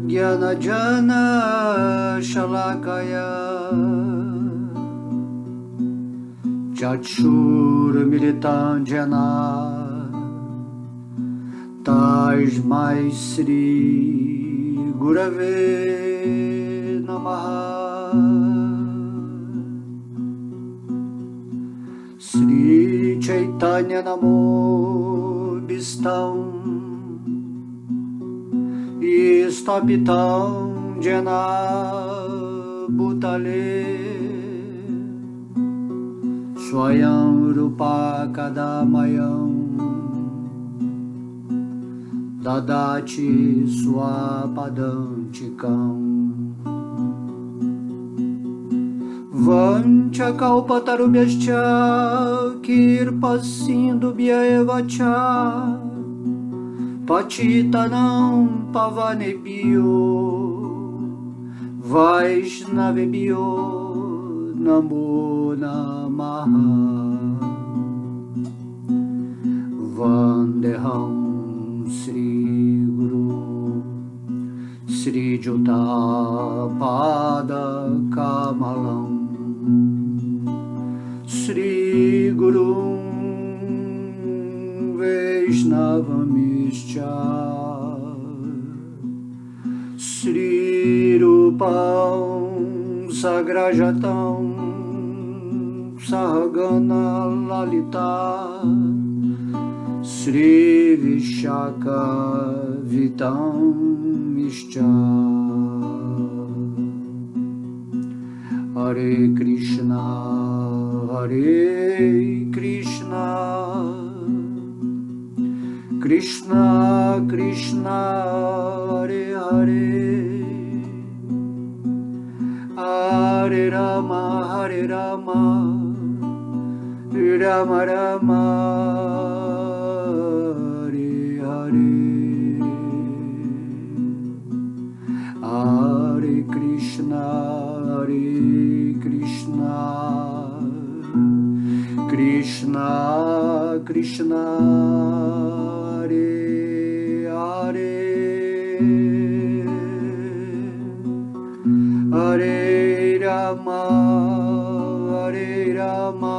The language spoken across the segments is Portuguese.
Gyanajana Shalakaya Chakshurmilitam Jana Tasmai Sri Gurave Namaha. Sri Chaitanya Namo Bistam Istapitam Jena Bhutale Swayam Rupa Kadamayam Dadati Swapadam Chikam Vanchakalpatarubhyascha Kirpasindubhyaevacha Patitanam Pavanebhyo Vaishnavebhyo Namo Namaha. Vandeham Sri Guru Sri Juta Pada Kamalam Sri Guru Vaishnavamischa Sri Rupam Sagrajatam Sahagana Lalita Sri Vishaka Vitam Mischa. Hare Krishna Hare Krishna Krishna Krishna Hare Hare Hare Rama Hare Rama Rama Rama Hare Hare. Hare Krishna Hare Krishna Krishna Krishna Hare Hare Hare Rama Hare Rama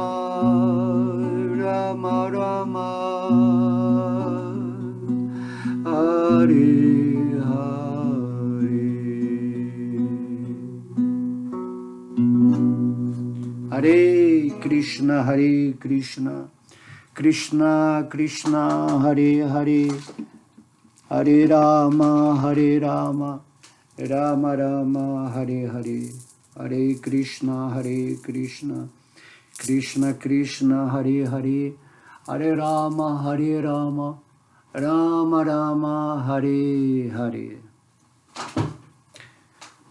Rama Rama Hare Hare. Hare Krishna Hare Krishna Krishna Krishna Hare Hare Hare Rama Rama Rama Hare Hare. Hare Krishna Krishna Krishna Hare Hare Hare Rama Rama Rama Hare Hare.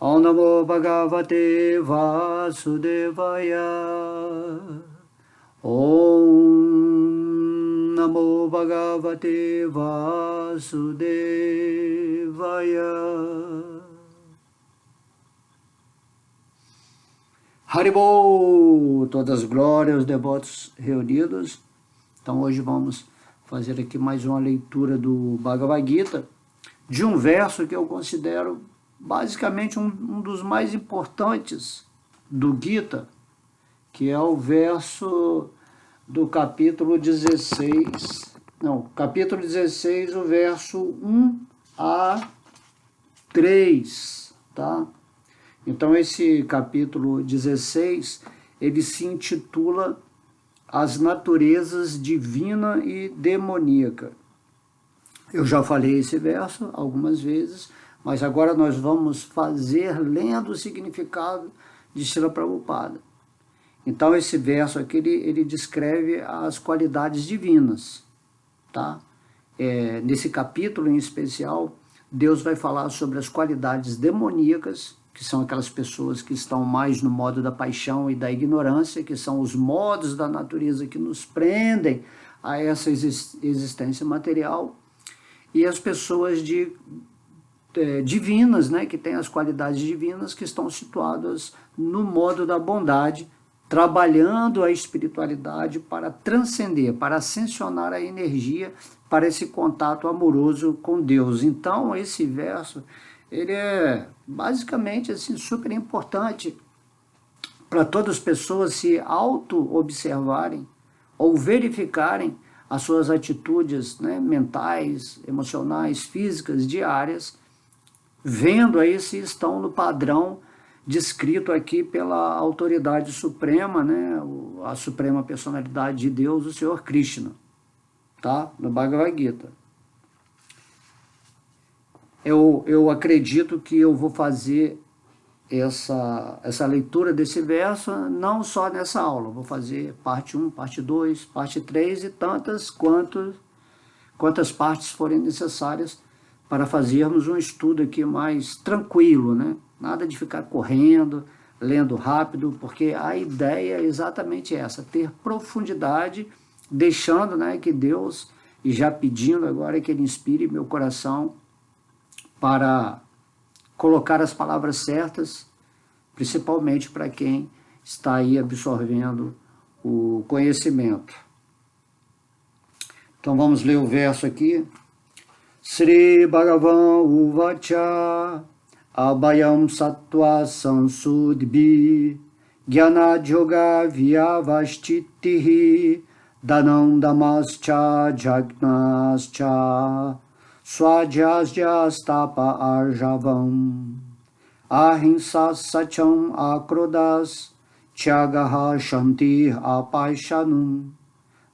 Om Namo Bhagavate Vasudevaya. Om Namo Bhagavate Vasudevaya. Haribol, todas as glórias, devotos reunidos. Então hoje vamos fazer aqui mais uma leitura do Bhagavad Gita, de um verso que eu considero basicamente um dos mais importantes do Gita, que é o verso do capítulo 16, capítulo 16, o verso 1 a 3, tá? Então esse capítulo 16, ele se intitula As Naturezas Divina e Demoníaca. Eu já falei esse verso algumas vezes, mas agora nós vamos fazer lendo o significado de Srila Prabhupada. Então esse verso aqui, ele descreve as qualidades divinas, tá? Nesse capítulo em especial, Deus vai falar sobre as qualidades demoníacas, que são aquelas pessoas que estão mais no modo da paixão e da ignorância, que são os modos da natureza que nos prendem a essa existência material, e as pessoas divinas, né, que têm as qualidades divinas, que estão situadas no modo da bondade, trabalhando a espiritualidade para transcender, para ascensionar a energia para esse contato amoroso com Deus. Então, esse verso, ele é basicamente assim, super importante para todas as pessoas se auto-observarem ou verificarem as suas atitudes, né, mentais, emocionais, físicas, diárias, vendo aí se estão no padrão descrito aqui pela autoridade suprema, né, a suprema personalidade de Deus, o Senhor Krishna, tá? No Bhagavad Gita. Eu acredito que eu vou fazer essa leitura desse verso não só nessa aula, vou fazer parte 1, parte 2, parte 3 e tantas quantas partes forem necessárias para fazermos um estudo aqui mais tranquilo, né? Nada de ficar correndo, lendo rápido, porque a ideia é exatamente essa, ter profundidade, deixando, né, que Deus, e já pedindo agora que Ele inspire meu coração para colocar as palavras certas, principalmente para quem está aí absorvendo o conhecimento. Então vamos ler o verso aqui. Sri Bhagavan Uvacha Abhayam Sattva Sansudbhi Jnana Yoga Vyavashtitihi Danam Damascha Jagnascha Swajasjastapa Arjavam Ahimsa Sacham Akrodas Tyagaha Shanti Apaishanum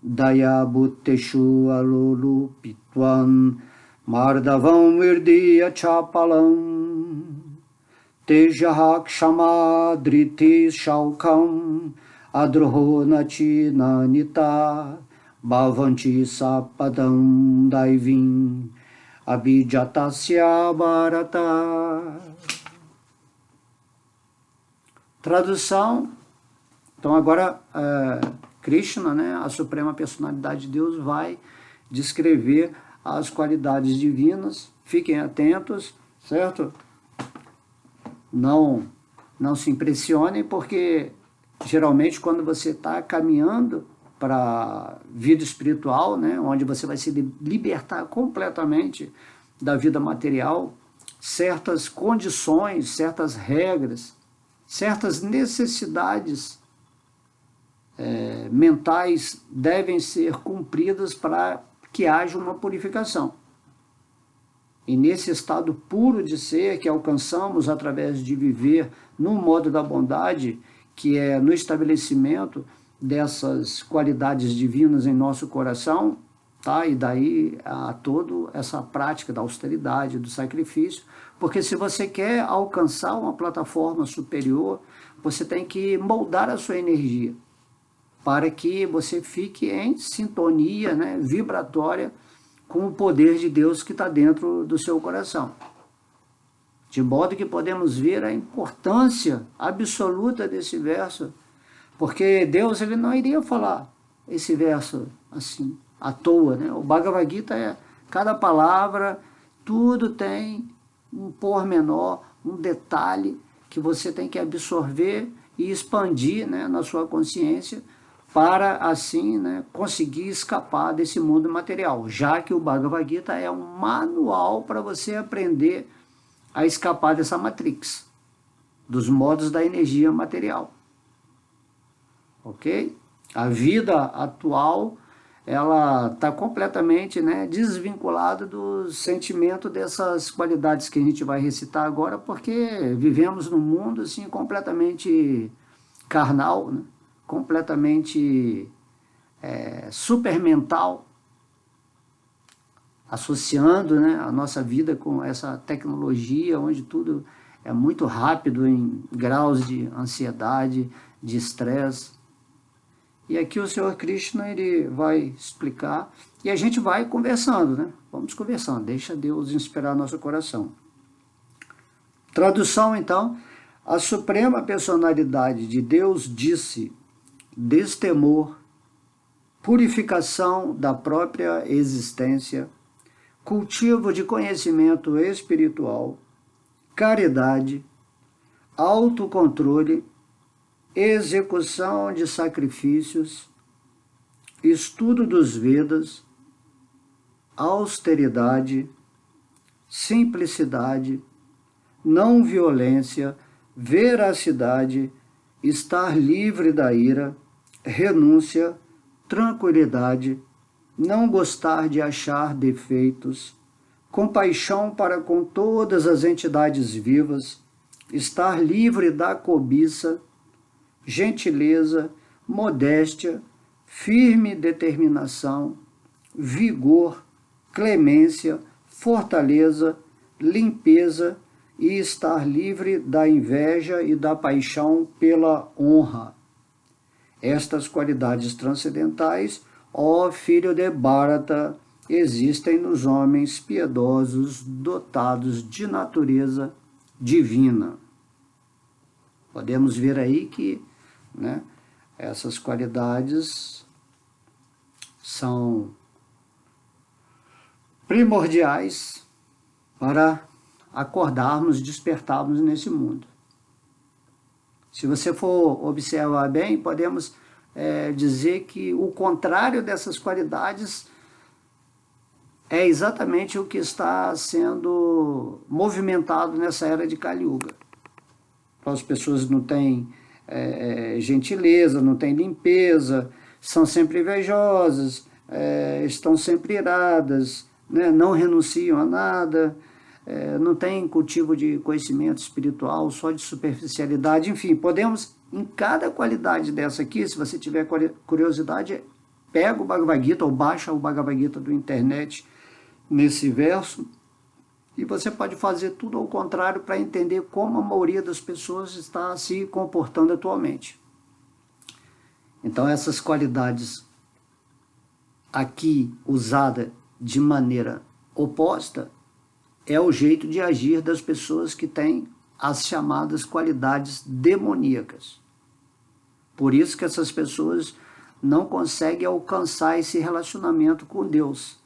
Daya Bhutteshu Alulu Pitwan Mardavam Virdiya Chapalam Tejaha Kshama Driti Shaukam Adroho Nachi Nanita Bhavanti Sapadam Daivim Abhijatasya Bharata. Tradução. Então agora Krishna, né, a suprema personalidade de Deus, vai descrever as qualidades divinas. Fiquem atentos, certo? Não se impressionem, porque geralmente quando você está caminhando para a vida espiritual, né, onde você vai se libertar completamente da vida material, certas condições, certas regras, certas necessidades mentais devem ser cumpridas para que haja uma purificação. E nesse estado puro de ser que alcançamos através de viver no modo da bondade, que é no estabelecimento dessas qualidades divinas em nosso coração, tá? E daí a toda essa prática da austeridade, do sacrifício, porque se você quer alcançar uma plataforma superior, você tem que moldar a sua energia para que você fique em sintonia, né, vibratória com o poder de Deus que está dentro do seu coração. De modo que podemos ver a importância absoluta desse verso, porque Deus ele não iria falar esse verso assim, à toa, né? O Bhagavad Gita cada palavra, tudo tem um pormenor, um detalhe que você tem que absorver e expandir, né, na sua consciência, para assim, né, conseguir escapar desse mundo material, já que o Bhagavad Gita é um manual para você aprender a escapar dessa matrix, dos modos da energia material. Ok? A vida atual, ela está completamente, né, desvinculada do sentimento dessas qualidades que a gente vai recitar agora, porque vivemos num mundo assim, completamente carnal, né? Completamente supermental, associando, né, a nossa vida com essa tecnologia, onde tudo é muito rápido em graus de ansiedade, de estresse. E aqui o Senhor Krishna ele vai explicar e a gente vai conversando, né? Vamos conversando, deixa Deus inspirar nosso coração. Tradução, então: a suprema personalidade de Deus disse: destemor, purificação da própria existência, cultivo de conhecimento espiritual, caridade, autocontrole, execução de sacrifícios, estudo dos Vedas, austeridade, simplicidade, não violência, veracidade, estar livre da ira, renúncia, tranquilidade, não gostar de achar defeitos, compaixão para com todas as entidades vivas, estar livre da cobiça, gentileza, modéstia, firme determinação, vigor, clemência, fortaleza, limpeza e estar livre da inveja e da paixão pela honra. Estas qualidades transcendentais, ó filho de Bharata, existem nos homens piedosos dotados de natureza divina. Podemos ver aí que, né, essas qualidades são primordiais para acordarmos, despertarmos nesse mundo. Se você for observar bem, podemos dizer que o contrário dessas qualidades é exatamente o que está sendo movimentado nessa era de Kali Yuga. Então, as pessoas não têm gentileza, não têm limpeza, são sempre invejosas, estão sempre iradas, né? Não renunciam a nada, não tem cultivo de conhecimento espiritual, só de superficialidade. Enfim, podemos, em cada qualidade dessa aqui, se você tiver curiosidade, pega o Bhagavad Gita ou baixa o Bhagavad Gita do internet nesse verso, e você pode fazer tudo ao contrário para entender como a maioria das pessoas está se comportando atualmente. Então, essas qualidades aqui usada de maneira oposta é o jeito de agir das pessoas que têm as chamadas qualidades demoníacas. Por isso que essas pessoas não conseguem alcançar esse relacionamento com Deus.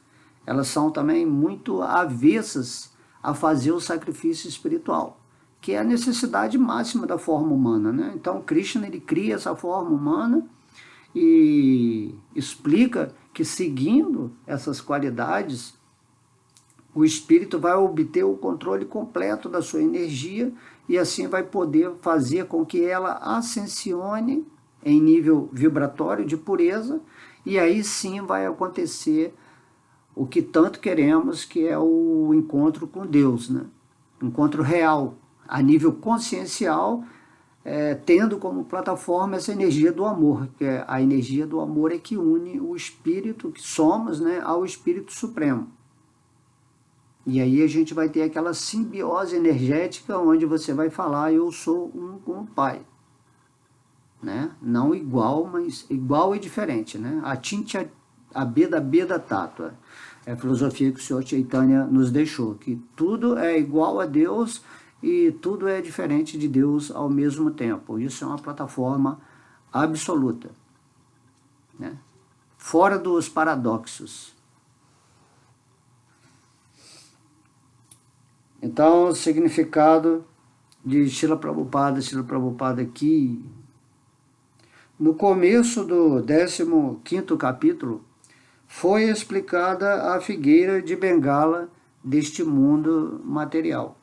Elas são também muito avessas a fazer o sacrifício espiritual, que é a necessidade máxima da forma humana, né? Então, Krishna, ele cria essa forma humana e explica que, seguindo essas qualidades, o espírito vai obter o controle completo da sua energia e assim vai poder fazer com que ela ascensione em nível vibratório de pureza, e aí sim vai acontecer o que tanto queremos, que é o encontro com Deus, né? Encontro real, a nível consciencial, tendo como plataforma essa energia do amor, que a energia do amor é que une o espírito que somos, né, ao espírito supremo. E aí a gente vai ter aquela simbiose energética onde você vai falar, eu sou um com o Pai. Né? Não igual, mas igual e diferente. Né? Atintya abeda beda tattva. É a filosofia que o Senhor Chaitanya nos deixou, que tudo é igual a Deus e tudo é diferente de Deus ao mesmo tempo. Isso é uma plataforma absoluta, né? Fora dos paradoxos. Então, o significado de Srila Prabhupada aqui, no começo do 15º capítulo, foi explicada a figueira de Bengala deste mundo material.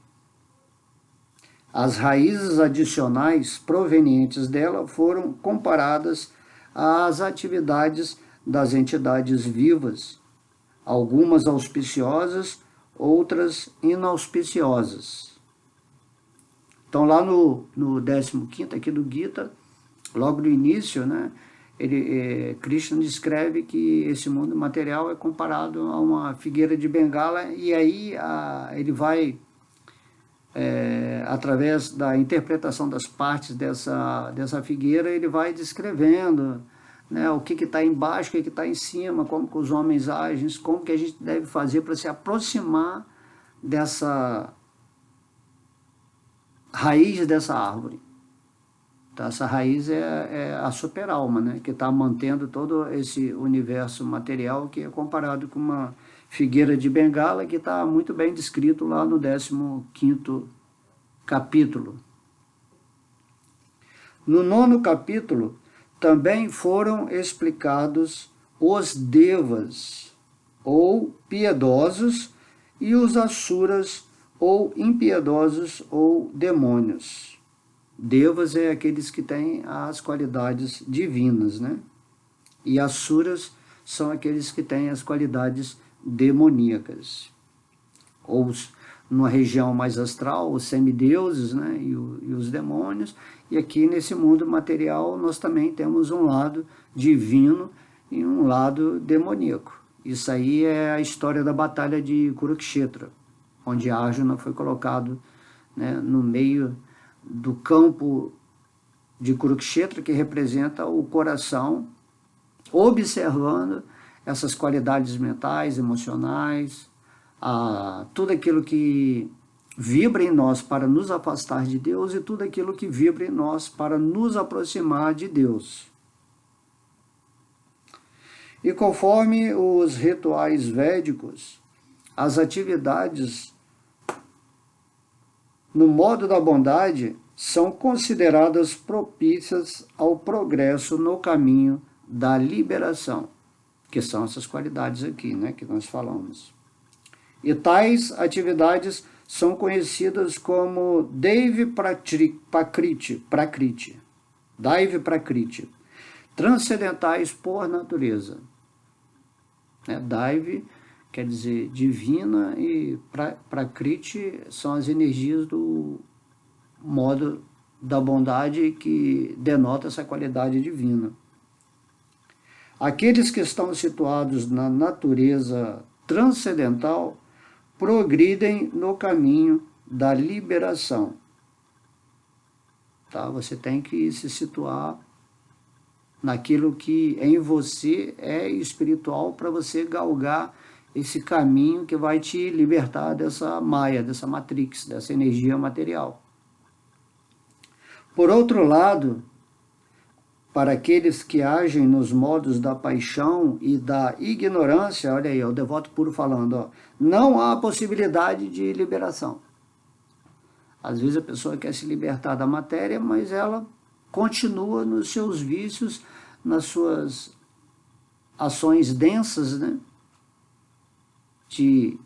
As raízes adicionais provenientes dela foram comparadas às atividades das entidades vivas, algumas auspiciosas, outras inauspiciosas. Então, lá no 15º aqui do Gita, logo no início, né, Krishna descreve que esse mundo material é comparado a uma figueira de Bengala, e aí ele vai, através da interpretação das partes dessa figueira, ele vai descrevendo, né, o que está embaixo, o que está em cima, como que os homens agem, como que a gente deve fazer para se aproximar dessa raiz dessa árvore. Então, essa raiz é a superalma, né, que está mantendo todo esse universo material, que é comparado com uma figueira de Bengala, que está muito bem descrito lá no 15º capítulo. No 9º capítulo, também foram explicados os devas, ou piedosos, e os asuras, ou impiedosos ou demônios. Devas é aqueles que têm as qualidades divinas, né? E asuras são aqueles que têm as qualidades demoníacas. Ou numa região mais astral, os semideuses, né? E os demônios. E aqui nesse mundo material nós também temos um lado divino e um lado demoníaco. Isso aí é a história da batalha de Kurukshetra, onde Arjuna foi colocado, né, no meio do campo de Kurukshetra, que representa o coração, observando essas qualidades mentais, emocionais, tudo aquilo que vibra em nós para nos afastar de Deus e tudo aquilo que vibra em nós para nos aproximar de Deus. E conforme os rituais védicos, as atividades no modo da bondade são consideradas propícias ao progresso no caminho da liberação, que são essas qualidades aqui, né, que nós falamos. E tais atividades são conhecidas como Daivi Prakriti, Daivi Prakriti, transcendentais por natureza. Daivi quer dizer divina e Prakriti são as energias do modo da bondade que denota essa qualidade divina. Aqueles que estão situados na natureza transcendental progridem no caminho da liberação. Tá? Você tem que se situar naquilo que em você é espiritual para você galgar esse caminho que vai te libertar dessa maia, dessa matrix, dessa energia material. Por outro lado, para aqueles que agem nos modos da paixão e da ignorância, olha aí, o devoto puro falando, não há possibilidade de liberação. Às vezes a pessoa quer se libertar da matéria, mas ela continua nos seus vícios, nas suas ações densas, né? De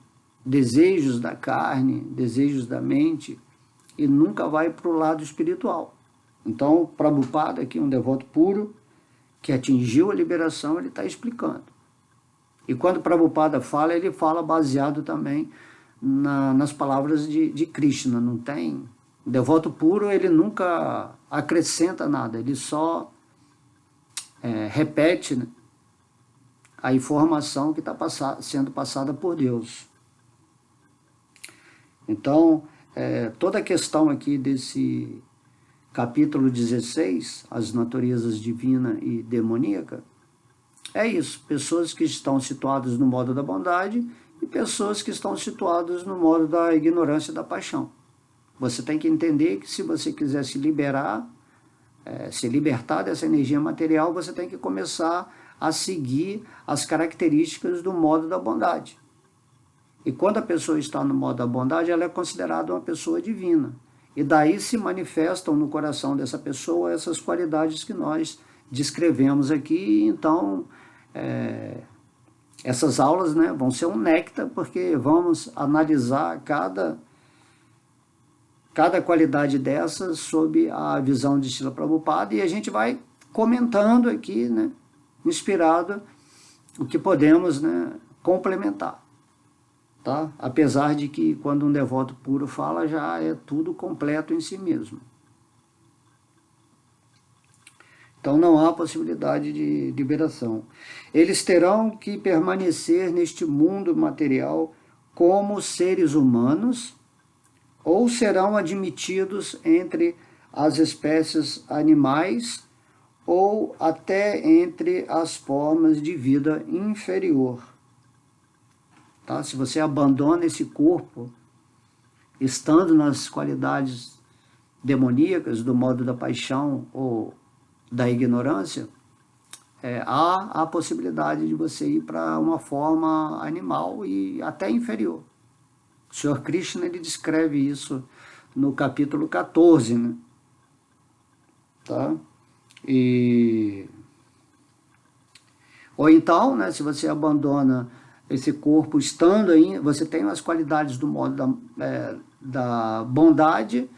desejos da carne, desejos da mente, e nunca vai para o lado espiritual. Então, Prabhupada, aqui um devoto puro, que atingiu a liberação, ele está explicando. E quando Prabhupada fala, ele fala baseado também nas palavras de Krishna, não tem... O devoto puro, ele nunca acrescenta nada, ele só repete, né, a informação que está sendo passada por Deus. Então, toda a questão aqui desse capítulo 16, as naturezas divina e demoníaca, é isso, pessoas que estão situadas no modo da bondade e pessoas que estão situadas no modo da ignorância e da paixão. Você tem que entender que se você quiser se liberar, se libertar dessa energia material, você tem que começar a seguir as características do modo da bondade. E quando a pessoa está no modo da bondade, ela é considerada uma pessoa divina. E daí se manifestam no coração dessa pessoa essas qualidades que nós descrevemos aqui. Então, essas aulas, né, vão ser um néctar, porque vamos analisar cada qualidade dessas sob a visão de Srila Prabhupada, e a gente vai comentando aqui, né, inspirado o que podemos, né, complementar. Tá? Apesar de que quando um devoto puro fala, já é tudo completo em si mesmo. Então não há possibilidade de liberação. Eles terão que permanecer neste mundo material como seres humanos, ou serão admitidos entre as espécies animais, ou até entre as formas de vida inferior. Tá? Se você abandona esse corpo, estando nas qualidades demoníacas, do modo da paixão ou da ignorância, há a possibilidade de você ir para uma forma animal e até inferior. O Senhor Krishna, ele descreve isso no capítulo 14, né? Tá? Ou então, né, se você abandona esse corpo estando aí, você tem as qualidades do modo da bondade,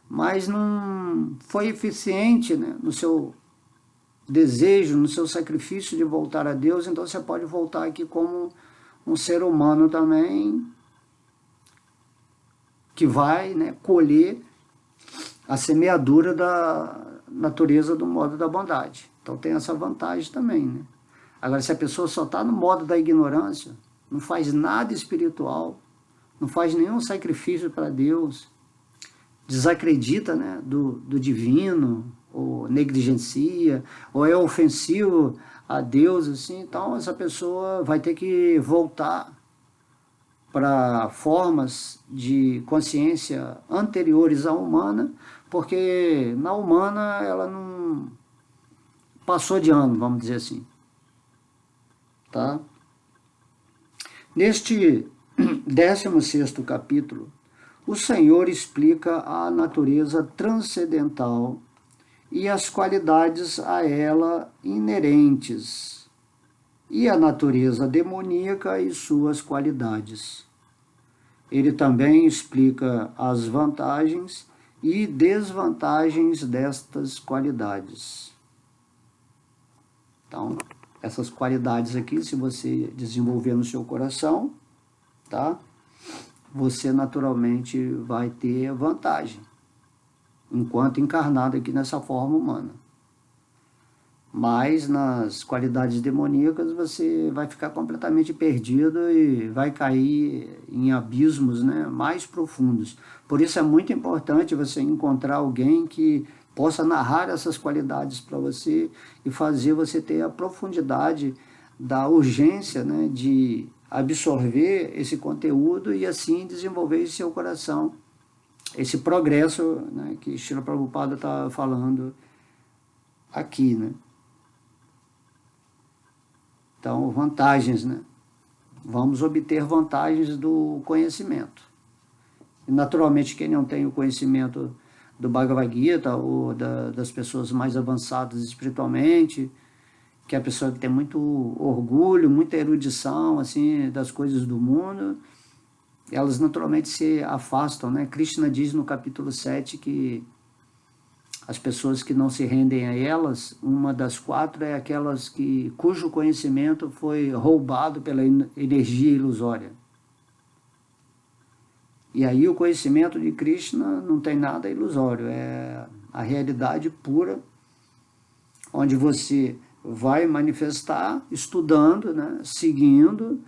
mas não foi eficiente, né, no seu desejo, no seu sacrifício de voltar a Deus, então você pode voltar aqui como um ser humano também, que vai, né, colher a semeadura da natureza do modo da bondade. Então tem essa vantagem também, né? Agora, se a pessoa só está no modo da ignorância, não faz nada espiritual, não faz nenhum sacrifício para Deus, desacredita, né, do divino, ou negligencia, ou é ofensivo a Deus, assim, então essa pessoa vai ter que voltar para formas de consciência anteriores à humana, porque na humana ela não passou de ano, vamos dizer assim. Tá? Neste 16º capítulo, o Senhor explica a natureza transcendental e as qualidades a ela inerentes, e a natureza demoníaca e suas qualidades. Ele também explica as vantagens e desvantagens destas qualidades. Então, essas qualidades aqui, se você desenvolver no seu coração, tá? Você naturalmente vai ter vantagem, enquanto encarnado aqui nessa forma humana. Mas nas qualidades demoníacas você vai ficar completamente perdido e vai cair em abismos, né, mais profundos. Por isso é muito importante você encontrar alguém que possa narrar essas qualidades para você e fazer você ter a profundidade da urgência, né, de absorver esse conteúdo e assim desenvolver em seu coração esse progresso, né, que Srila Prabhupada está falando aqui, né? Então, vantagens, né? Vamos obter vantagens do conhecimento. E, naturalmente, quem não tem o conhecimento do Bhagavad Gita ou das pessoas mais avançadas espiritualmente, que é a pessoa que tem muito orgulho, muita erudição, assim, das coisas do mundo, elas naturalmente se afastam, né? Krishna diz no capítulo 7 que as pessoas que não se rendem a elas, uma das 4 é aquelas cujo conhecimento foi roubado pela energia ilusória. E aí o conhecimento de Krishna não tem nada ilusório, é a realidade pura, onde você vai manifestar estudando, né, seguindo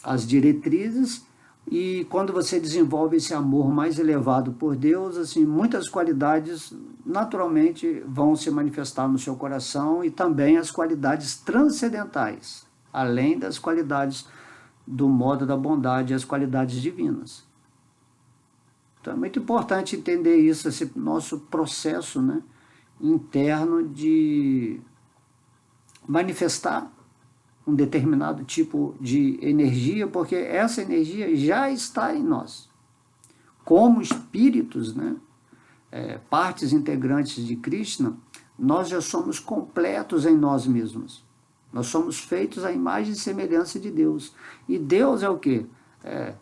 as diretrizes. E quando você desenvolve esse amor mais elevado por Deus, assim, muitas qualidades naturalmente vão se manifestar no seu coração e também as qualidades transcendentais, além das qualidades do modo da bondade e as qualidades divinas. Então é muito importante entender isso, esse nosso processo, né, interno de manifestar um determinado tipo de energia, porque essa energia já está em nós. Como espíritos, né, partes integrantes de Krishna, nós já somos completos em nós mesmos. Nós somos feitos à imagem e semelhança de Deus. E Deus é o quê? É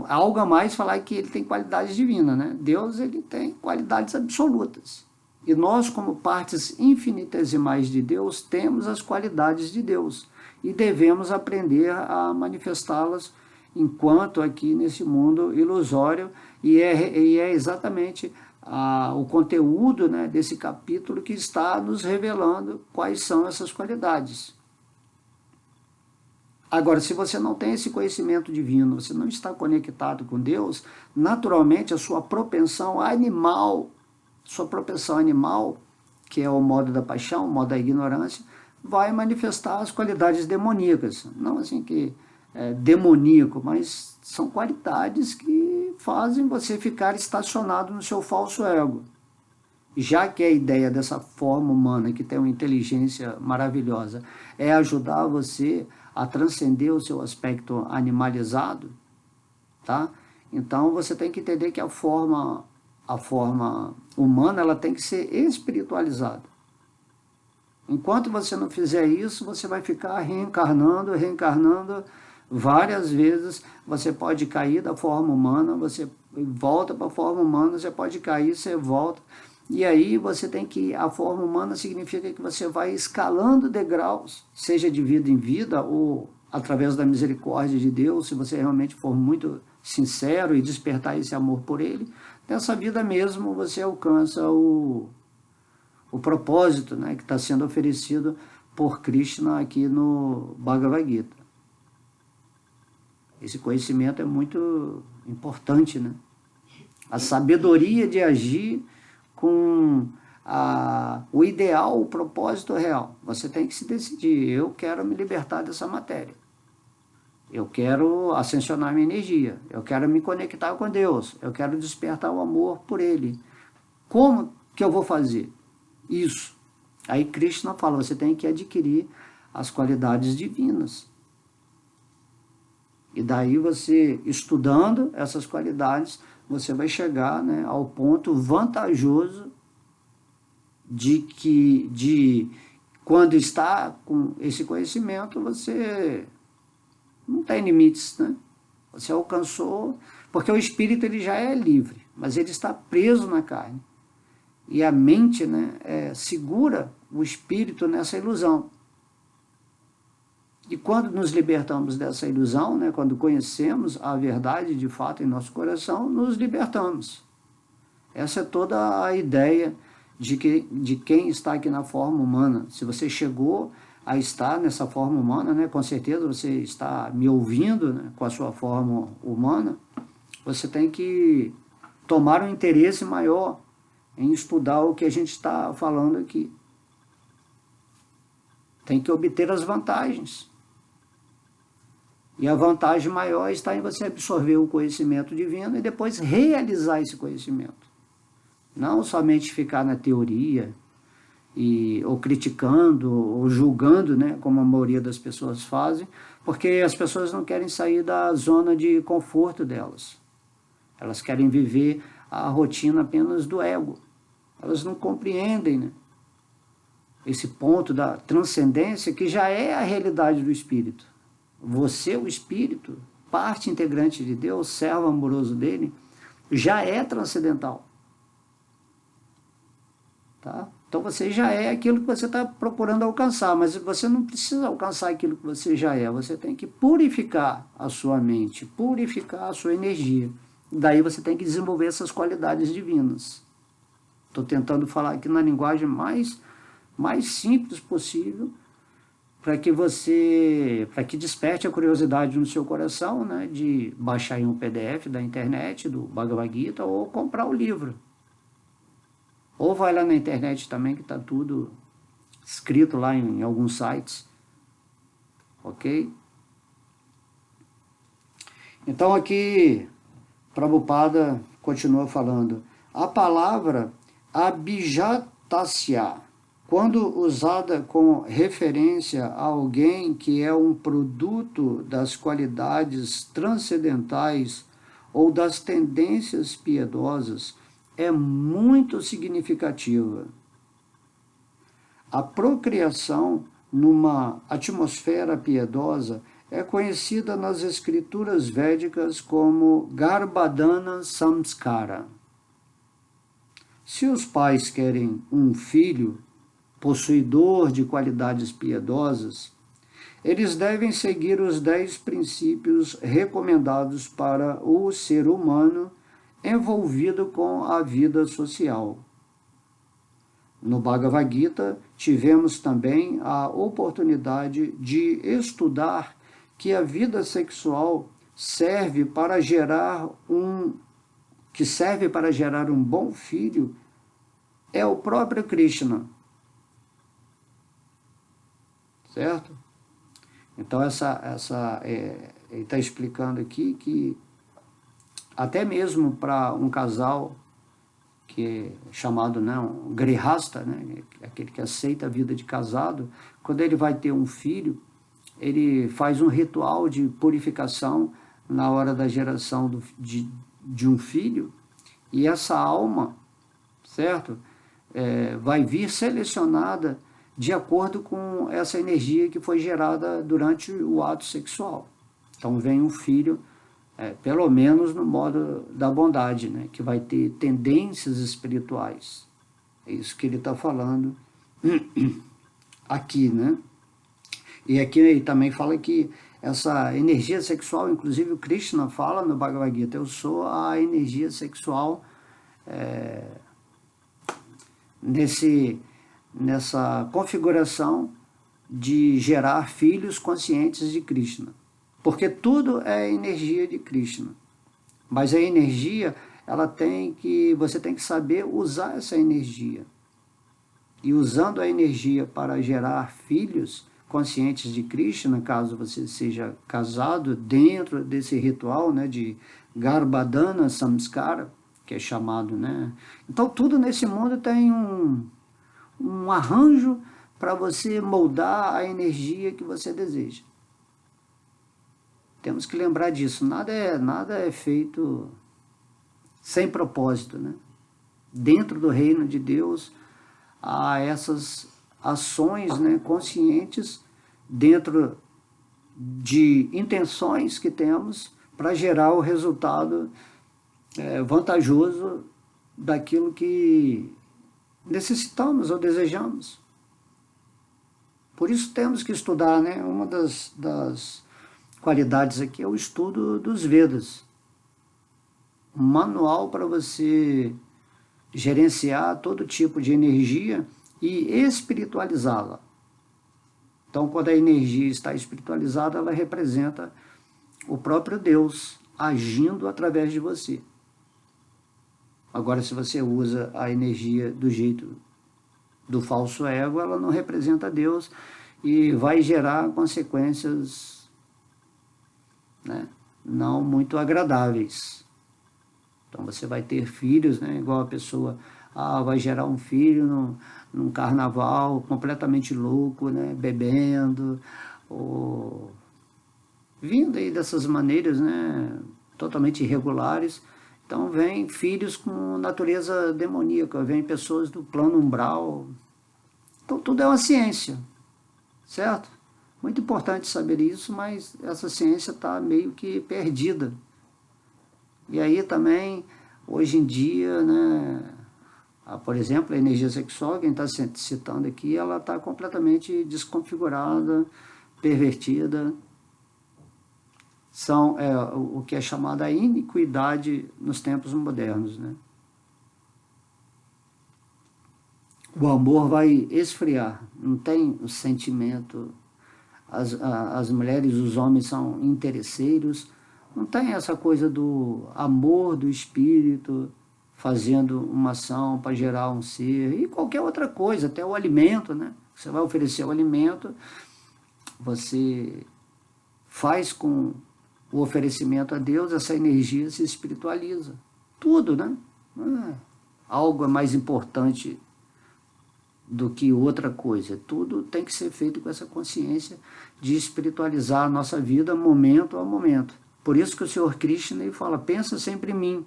algo a mais falar que ele tem qualidades divinas, né? Deus, ele tem qualidades absolutas. E nós, como partes infinitesimais de Deus, temos as qualidades de Deus e devemos aprender a manifestá-las enquanto aqui nesse mundo ilusório, e é exatamente o conteúdo, né, desse capítulo que está nos revelando quais são essas qualidades. Agora, se você não tem esse conhecimento divino, você não está conectado com Deus, naturalmente a sua propensão animal, que é o modo da paixão, o modo da ignorância, vai manifestar as qualidades demoníacas. Não assim que é demoníaco, mas são qualidades que fazem você ficar estacionado no seu falso ego. Já que a ideia dessa forma humana, que tem uma inteligência maravilhosa, é ajudar você a transcender o seu aspecto animalizado, tá? Então você tem que entender que a forma humana, ela tem que ser espiritualizada. Enquanto você não fizer isso, você vai ficar reencarnando, reencarnando várias vezes. Você pode cair da forma humana, você volta para a forma humana, você pode cair, você volta. E aí você tem que, a forma humana significa que você vai escalando degraus, seja de vida em vida ou através da misericórdia de Deus, se você realmente for muito sincero e despertar esse amor por Ele, nessa vida mesmo você alcança o propósito, né, que está sendo oferecido por Krishna aqui no Bhagavad Gita. Esse conhecimento é muito importante, né? A sabedoria de agir com o ideal, o propósito real. Você tem que se decidir, eu quero me libertar dessa matéria. Eu quero ascensionar minha energia, eu quero me conectar com Deus, eu quero despertar o amor por Ele. Como que eu vou fazer isso? Aí Krishna fala, você tem que adquirir as qualidades divinas. E daí você, estudando essas qualidades, você vai chegar, né, ao ponto vantajoso de quando está com esse conhecimento, você não tem limites, né? Você alcançou, porque o espírito ele já é livre, mas ele está preso na carne. E a mente, né, segura o espírito nessa ilusão. E quando nos libertamos dessa ilusão, né, quando conhecemos a verdade de fato em nosso coração, nos libertamos. Essa é toda a ideia de quem está aqui na forma humana. Se você chegou a estar nessa forma humana, né, com certeza você está me ouvindo, né, com a sua forma humana, você tem que tomar um interesse maior em estudar o que a gente está falando aqui. Tem que obter as vantagens. E a vantagem maior está em você absorver o conhecimento divino e depois realizar esse conhecimento. Não somente ficar na teoria, ou criticando, ou julgando, né, como a maioria das pessoas fazem, porque as pessoas não querem sair da zona de conforto delas. Elas querem viver a rotina apenas do ego. Elas não compreendem, né, esse ponto da transcendência que já é a realidade do espírito. Você, o espírito, parte integrante de Deus, servo amoroso dele, já é transcendental. Tá? Então você já é aquilo que você está procurando alcançar, mas você não precisa alcançar aquilo que você já é, você tem que purificar a sua mente, purificar a sua energia. Daí você tem que desenvolver essas qualidades divinas. Estou tentando falar aqui na linguagem mais simples possível, para que desperte a curiosidade no seu coração, né, de baixar em um PDF da internet, do Bhagavad Gita, ou comprar o livro. Ou vai lá na internet também, que está tudo escrito lá em alguns sites. Ok? Então aqui, Prabhupada continua falando. A palavra abhijatasya, quando usada com referência a alguém que é um produto das qualidades transcendentais ou das tendências piedosas, é muito significativa. A procriação numa atmosfera piedosa é conhecida nas escrituras védicas como Garbhadana Samskara. Se os pais querem um filho possuidor de qualidades piedosas, eles devem seguir os 10 princípios recomendados para o ser humano envolvido com a vida social. No Bhagavad Gita, tivemos também a oportunidade de estudar que a vida sexual serve para gerar um bom filho é o próprio Krishna. Certo? Então, ele está explicando aqui que até mesmo para um casal que é chamado, né, um grihasta, né, aquele que aceita a vida de casado, quando ele vai ter um filho, ele faz um ritual de purificação na hora da geração de um filho, e essa alma, certo? Vai vir selecionada de acordo com essa energia que foi gerada durante o ato sexual. Então vem um filho, pelo menos no modo da bondade, né? Que vai ter tendências espirituais. É isso que ele está falando aqui, né? E aqui ele também fala que essa energia sexual, inclusive o Krishna fala no Bhagavad Gita, eu sou a energia sexual nessa configuração de gerar filhos conscientes de Krishna. Porque tudo é energia de Krishna. Mas a energia, você tem que saber usar essa energia. E usando a energia para gerar filhos conscientes de Krishna, caso você seja casado dentro desse ritual, né, de Garbhadana Samskara, que é chamado, né? Então tudo nesse mundo tem um arranjo para você moldar a energia que você deseja. Temos que lembrar disso. Nada é feito sem propósito, né? Dentro do reino de Deus há essas ações, né, conscientes dentro de intenções que temos para gerar o resultado vantajoso daquilo que necessitamos ou desejamos. Por isso temos que estudar, né? Uma das qualidades aqui é o estudo dos Vedas. Um manual para você gerenciar todo tipo de energia e espiritualizá-la. Então, quando a energia está espiritualizada, ela representa o próprio Deus agindo através de você. Agora, se você usa a energia do jeito do falso ego, ela não representa Deus e vai gerar consequências, né, não muito agradáveis. Então você vai ter filhos, né, igual a pessoa vai gerar um filho num carnaval completamente louco, né, bebendo, ou vindo aí dessas maneiras, né, totalmente irregulares. Então vem filhos com natureza demoníaca, vem pessoas do plano umbral. Então tudo é uma ciência, certo? Muito importante saber isso, mas essa ciência está meio que perdida. E aí também, hoje em dia, né, por exemplo, a energia sexual, quem está citando aqui, ela está completamente desconfigurada, pervertida. São o que é chamada a iniquidade nos tempos modernos, né? O amor vai esfriar, não tem o sentimento. As mulheres e os homens são interesseiros, não tem essa coisa do amor do espírito fazendo uma ação para gerar um ser, e qualquer outra coisa, até o alimento, né? Você vai oferecer o alimento, você faz com o oferecimento a Deus, essa energia se espiritualiza. Tudo, né? Algo é mais importante do que outra coisa. Tudo tem que ser feito com essa consciência de espiritualizar a nossa vida momento a momento. Por isso que o Senhor Krishna ele fala, pensa sempre em mim.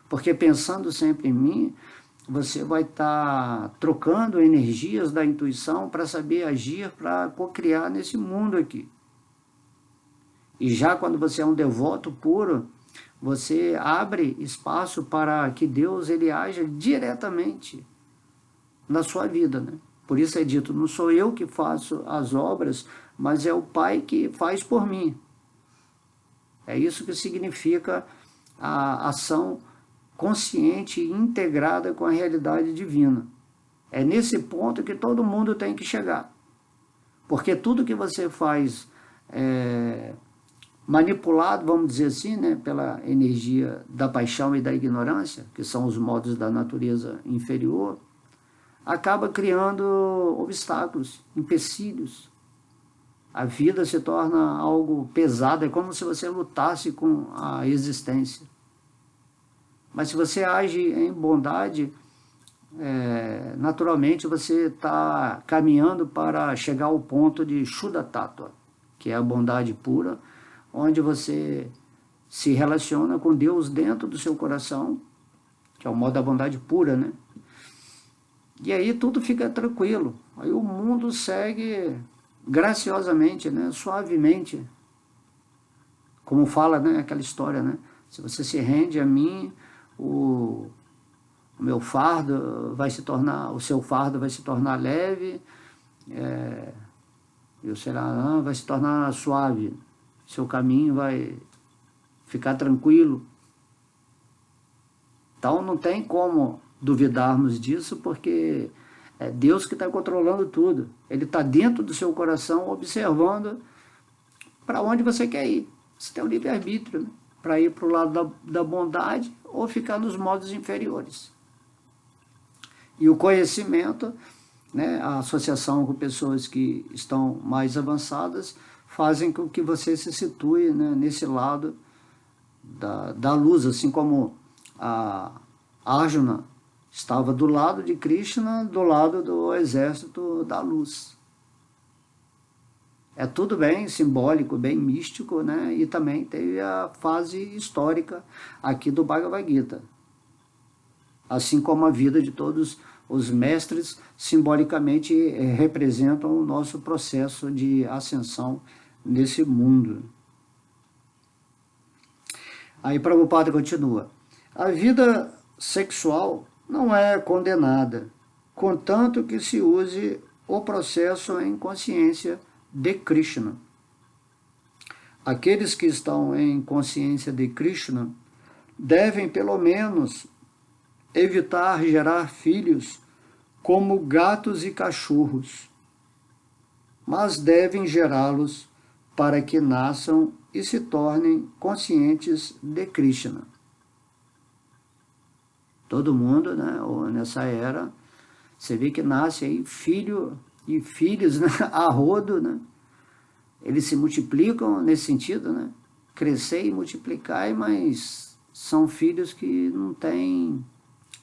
Porque pensando sempre em mim, você vai estar trocando energias da intuição para saber agir, para co-criar nesse mundo aqui. E já quando você é um devoto puro, você abre espaço para que Deus ele haja diretamente na sua vida, né? Por isso é dito, não sou eu que faço as obras, mas é o Pai que faz por mim. É isso que significa a ação consciente e integrada com a realidade divina. É nesse ponto que todo mundo tem que chegar. Porque tudo que você faz manipulado, vamos dizer assim, né, pela energia da paixão e da ignorância, que são os modos da natureza inferior, acaba criando obstáculos, empecilhos. A vida se torna algo pesado, é como se você lutasse com a existência. Mas se você age em bondade, naturalmente você está caminhando para chegar ao ponto de Shuddha Tattva, que é a bondade pura, onde você se relaciona com Deus dentro do seu coração, que é o modo da bondade pura, né? E aí tudo fica tranquilo. Aí o mundo segue graciosamente, né? Suavemente. Como fala, né, aquela história, né? Se você se rende a mim, o meu fardo vai se tornar, o seu fardo vai se tornar leve, e o será vai se tornar suave. Seu caminho vai ficar tranquilo. Então não tem como duvidarmos disso, porque é Deus que está controlando tudo. Ele está dentro do seu coração, observando para onde você quer ir. Você tem o livre-arbítrio, né? Para ir para o lado da bondade ou ficar nos modos inferiores. E o conhecimento, né, a associação com pessoas que estão mais avançadas, fazem com que você se situe, né, nesse lado da luz, assim como a Arjuna estava do lado de Krishna, do lado do exército da luz. É tudo bem simbólico, bem místico, né? E também teve a fase histórica aqui do Bhagavad Gita. Assim como a vida de todos os mestres simbolicamente representam o nosso processo de ascensão nesse mundo. Aí Prabhupada continua. A vida sexual não é condenada, contanto que se use o processo em consciência de Krishna. Aqueles que estão em consciência de Krishna devem, pelo menos, evitar gerar filhos como gatos e cachorros, mas devem gerá-los para que nasçam e se tornem conscientes de Krishna. Todo mundo, né, nessa era, você vê que nasce aí filho e filhos, né, a rodo, né? Eles se multiplicam nesse sentido, né? Crescer e multiplicar, mas são filhos que não têm,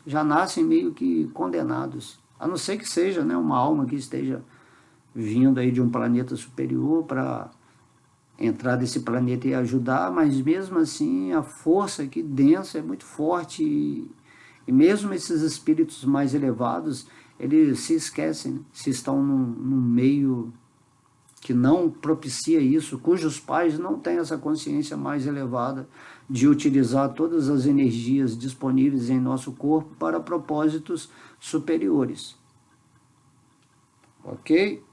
já nascem meio que condenados. A não ser que seja, né, uma alma que esteja vindo aí de um planeta superior para entrar desse planeta e ajudar, mas mesmo assim a força aqui densa é muito forte e mesmo esses espíritos mais elevados, eles se esquecem, né? Se estão num meio que não propicia isso, cujos pais não têm essa consciência mais elevada de utilizar todas as energias disponíveis em nosso corpo para propósitos superiores. Ok?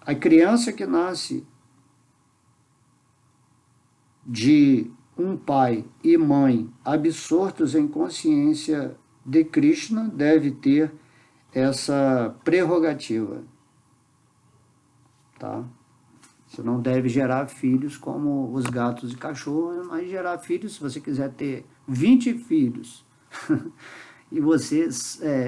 A criança que nasce de um pai e mãe absortos em consciência de Krishna deve ter essa prerrogativa, tá? Você não deve gerar filhos como os gatos e cachorros, mas gerar filhos, se você quiser ter 20 filhos, e você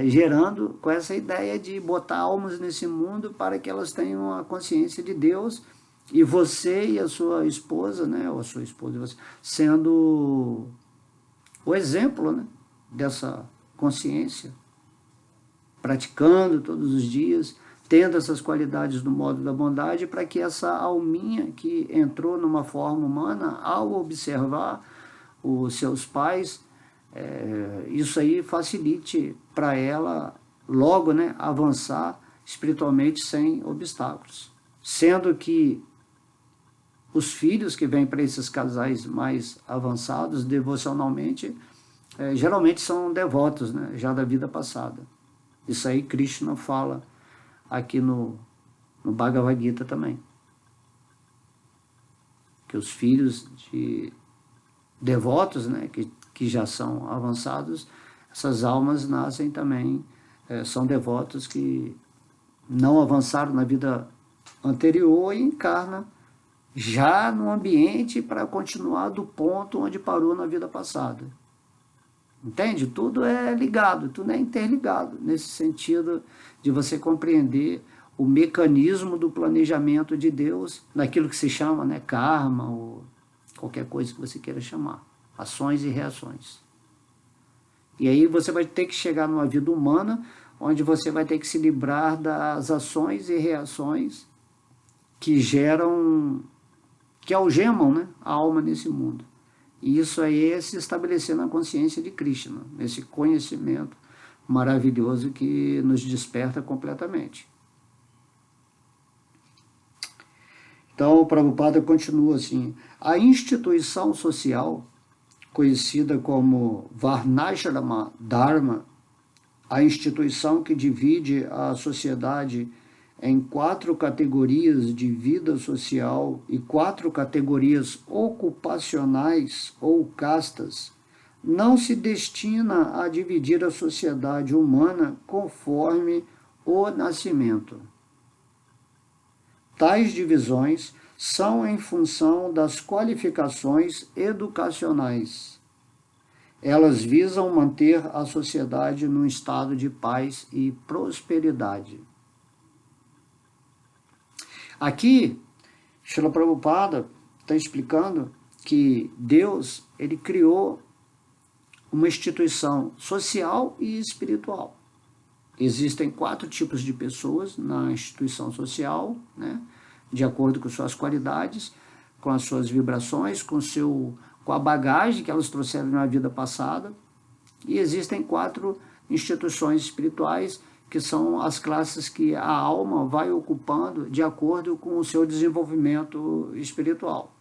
gerando com essa ideia de botar almas nesse mundo para que elas tenham a consciência de Deus, e você e a sua esposa, né, ou a sua esposa, você, sendo o exemplo, né, dessa consciência, praticando todos os dias, tendo essas qualidades do modo da bondade, para que essa alminha que entrou numa forma humana, ao observar os seus pais, isso aí facilite para ela logo, né, avançar espiritualmente sem obstáculos. Sendo que os filhos que vêm para esses casais mais avançados devocionalmente, geralmente são devotos, né, já da vida passada. Isso aí Krishna fala aqui no Bhagavad Gita também. Que os filhos de devotos, né, que já são avançados, essas almas nascem também, são devotos que não avançaram na vida anterior e encarnam já no ambiente para continuar do ponto onde parou na vida passada. Entende? Tudo é ligado, tudo é interligado, nesse sentido de você compreender o mecanismo do planejamento de Deus, naquilo que se chama, né, karma, ou qualquer coisa que você queira chamar, ações e reações. E aí você vai ter que chegar numa vida humana, onde você vai ter que se livrar das ações e reações que geram, que algemam, né, a alma nesse mundo. E isso aí é se estabelecer na consciência de Krishna, nesse conhecimento maravilhoso que nos desperta completamente. Então, o Prabhupada continua assim: a instituição social, conhecida como Varnashrama Dharma, a instituição que divide a sociedade em 4 categorias de vida social e 4 categorias ocupacionais ou castas, não se destina a dividir a sociedade humana conforme o nascimento. Tais divisões são em função das qualificações educacionais. Elas visam manter a sociedade num estado de paz e prosperidade. Aqui, Srila Prabhupada está explicando que Deus, ele criou uma instituição social e espiritual. Existem 4 tipos de pessoas na instituição social, né, de acordo com suas qualidades, com as suas vibrações, com a bagagem que elas trouxeram na vida passada. E existem 4 instituições espirituais, que são as classes que a alma vai ocupando de acordo com o seu desenvolvimento espiritual.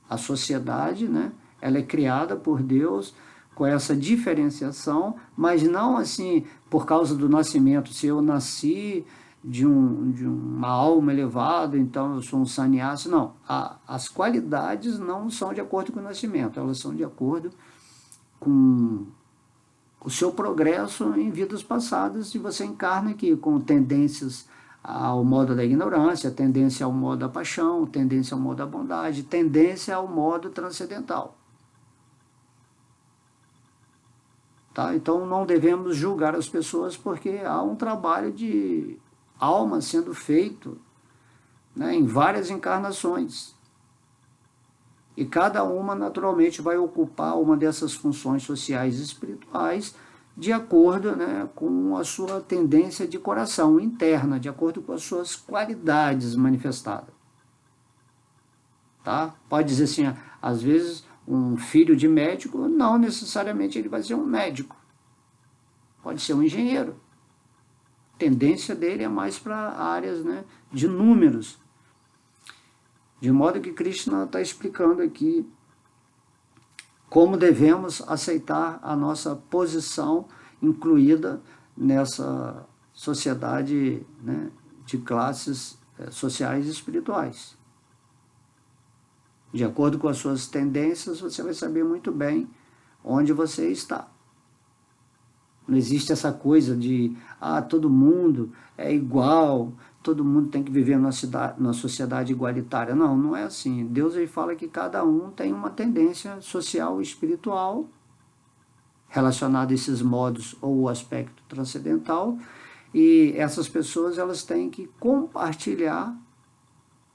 A sociedade, né, ela é criada por Deus com essa diferenciação, mas não assim por causa do nascimento. Se eu nasci de uma alma elevada, então eu sou um sannyasi. Não, as qualidades não são de acordo com o nascimento, elas são de acordo com o seu progresso em vidas passadas, e você encarna aqui com tendências ao modo da ignorância, tendência ao modo da paixão, tendência ao modo da bondade, tendência ao modo transcendental. Tá? Então não devemos julgar as pessoas, porque há um trabalho de alma sendo feito, né, em várias encarnações. E cada uma naturalmente vai ocupar uma dessas funções sociais e espirituais de acordo, né, com a sua tendência de coração interna, de acordo com as suas qualidades manifestadas. Tá? Pode dizer assim, às vezes um filho de médico, não necessariamente ele vai ser um médico. Pode ser um engenheiro. A tendência dele é mais para áreas, né, de números. De modo que Krishna está explicando aqui como devemos aceitar a nossa posição incluída nessa sociedade, né, de classes sociais e espirituais. De acordo com as suas tendências, você vai saber muito bem onde você está. Não existe essa coisa de, todo mundo é igual, todo mundo tem que viver numa sociedade igualitária. Não, não é assim. Deus aí fala que cada um tem uma tendência social e espiritual relacionada a esses modos ou o aspecto transcendental, e essas pessoas elas têm que compartilhar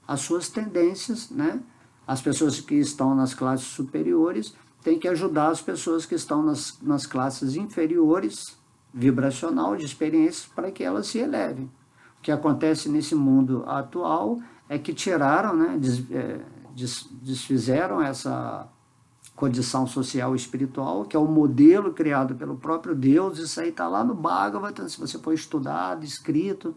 as suas tendências, né? As pessoas que estão nas classes superiores têm que ajudar as pessoas que estão nas classes inferiores, vibracional, de experiências, para que elas se elevem. O que acontece nesse mundo atual é que tiraram, né, desfizeram essa condição social e espiritual, que é o modelo criado pelo próprio Deus. Isso aí está lá no Bhagavatam, se você for estudado, escrito,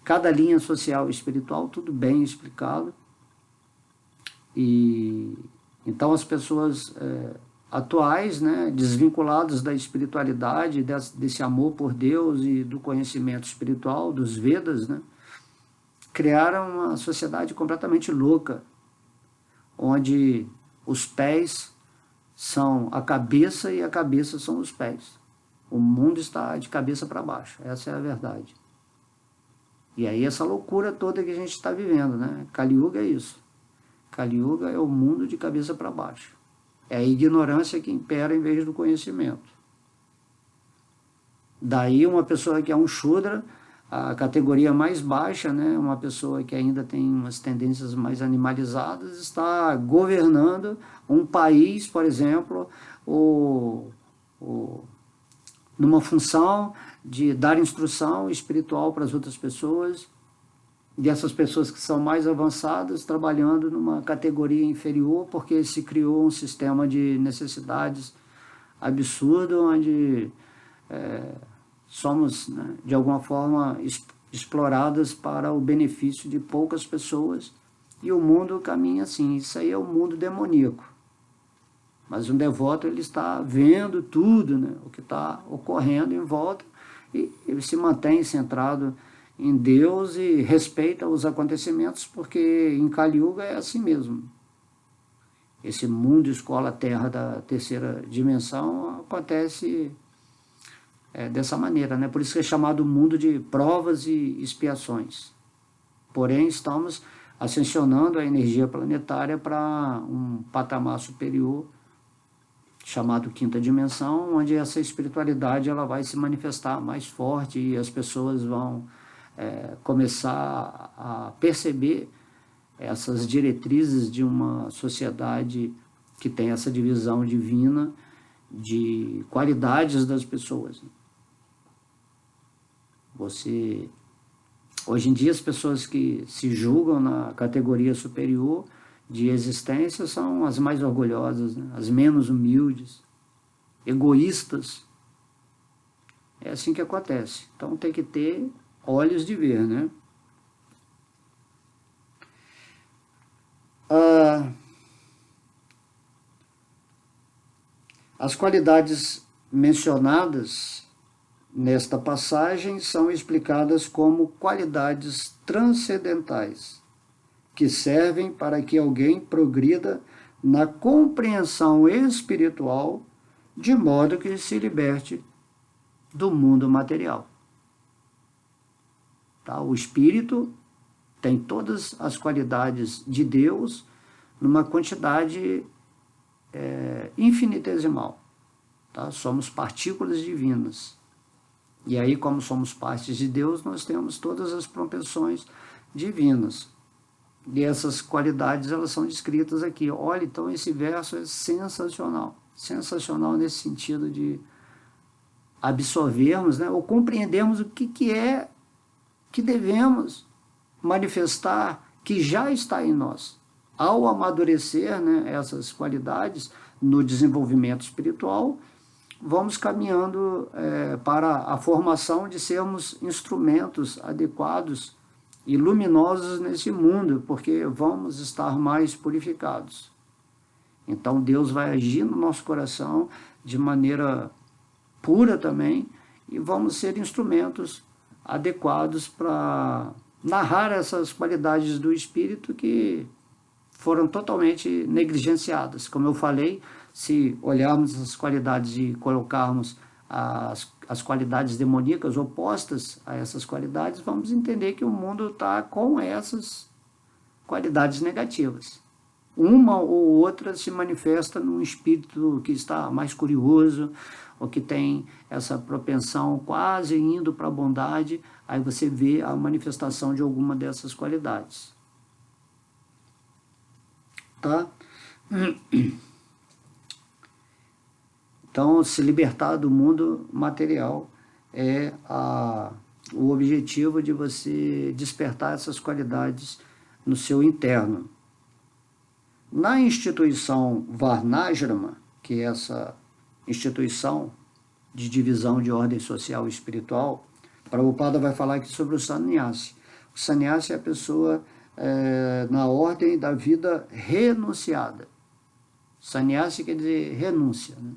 cada linha social e espiritual, tudo bem explicado. E então as pessoas atuais, né, desvinculadas da espiritualidade, desse amor por Deus e do conhecimento espiritual, dos Vedas, né, criaram uma sociedade completamente louca, onde os pés são a cabeça e a cabeça são os pés. O mundo está de cabeça para baixo, essa é a verdade. E aí essa loucura toda que a gente está vivendo, né? Kali Yuga é isso. Kali Yuga é o mundo de cabeça para baixo. É a ignorância que impera em vez do conhecimento. Daí uma pessoa que é um Shudra, a categoria mais baixa, né, uma pessoa que ainda tem umas tendências mais animalizadas, está governando um país, por exemplo, numa função de dar instrução espiritual para as outras pessoas, dessas pessoas que são mais avançadas trabalhando numa categoria inferior, porque se criou um sistema de necessidades absurdo, onde somos, né, de alguma forma, exploradas para o benefício de poucas pessoas, e o mundo caminha assim. Isso aí é o mundo demoníaco. Mas um devoto, ele está vendo tudo, né, o que está ocorrendo em volta, e ele se mantém centrado em Deus e respeita os acontecimentos, porque em Kali Yuga é assim mesmo. Esse mundo escola-terra da terceira dimensão acontece dessa maneira, né? Por isso que é chamado mundo de provas e expiações. Porém, estamos ascensionando a energia planetária para um patamar superior, chamado quinta dimensão, onde essa espiritualidade ela vai se manifestar mais forte e as pessoas vão começar a perceber essas diretrizes de uma sociedade que tem essa divisão divina de qualidades das pessoas. Hoje em dia, as pessoas que se julgam na categoria superior de existência são as mais orgulhosas, né? As menos humildes, egoístas. É assim que acontece. Então tem que ter olhos de ver, né? As qualidades mencionadas nesta passagem são explicadas como qualidades transcendentais, que servem para que alguém progrida na compreensão espiritual, de modo que se liberte do mundo material. Tá? O espírito tem todas as qualidades de Deus numa quantidade infinitesimal. Tá? Somos partículas divinas. E aí, como somos partes de Deus, nós temos todas as propensões divinas. E essas qualidades, elas são descritas aqui. Olha, então esse verso é sensacional. Sensacional nesse sentido de absorvermos, né, ou compreendermos o que é que devemos manifestar, que já está em nós. Ao amadurecer, né, essas qualidades no desenvolvimento espiritual, vamos caminhando para a formação de sermos instrumentos adequados e luminosos nesse mundo, porque vamos estar mais purificados. Então Deus vai agir no nosso coração de maneira pura também, e vamos ser instrumentos adequados para narrar essas qualidades do Espírito que foram totalmente negligenciadas. Como eu falei, se olharmos as qualidades e colocarmos as qualidades demoníacas opostas a essas qualidades, vamos entender que o mundo está com essas qualidades negativas. Uma ou outra se manifesta num espírito que está mais curioso, ou que tem essa propensão quase indo para a bondade, aí você vê a manifestação de alguma dessas qualidades. Tá? Então, se libertar do mundo material é o objetivo de você despertar essas qualidades no seu interno. Na instituição Varnashrama, que é essa instituição de divisão de ordem social e espiritual, Prabhupada vai falar aqui sobre o sannyasi. O sannyasi é a pessoa na ordem da vida renunciada. Sannyasi quer dizer renúncia, né?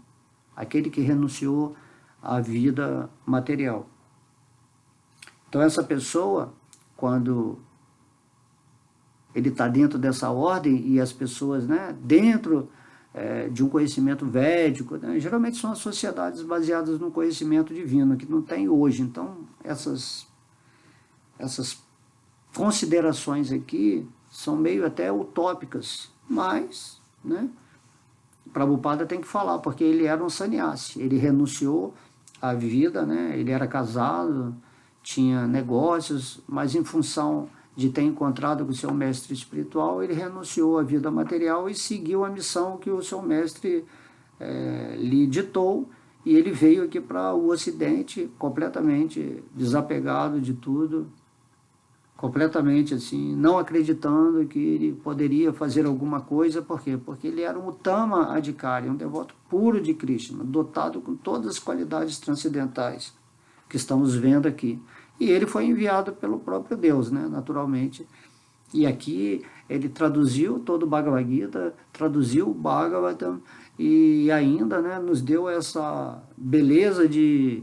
Aquele que renunciou à vida material. Então essa pessoa, quando ele está dentro dessa ordem, e as pessoas, né, dentro de um conhecimento védico, né, geralmente são as sociedades baseadas no conhecimento divino, que não tem hoje. Então essas considerações aqui são meio até utópicas, mas, né, Prabhupada tem que falar, porque ele era um sannyasi, ele renunciou à vida, né, ele era casado, tinha negócios, mas em função de ter encontrado com o seu mestre espiritual, ele renunciou à vida material e seguiu a missão que o seu mestre lhe ditou, e ele veio aqui para o Ocidente completamente desapegado de tudo, completamente assim, não acreditando que ele poderia fazer alguma coisa. Por quê? Porque ele era um Uttama Adhikari, um devoto puro de Krishna, dotado com todas as qualidades transcendentais que estamos vendo aqui. E ele foi enviado pelo próprio Deus, né, naturalmente. E aqui ele traduziu todo o Bhagavad Gita, traduziu o Bhagavatam e ainda, né, nos deu essa beleza de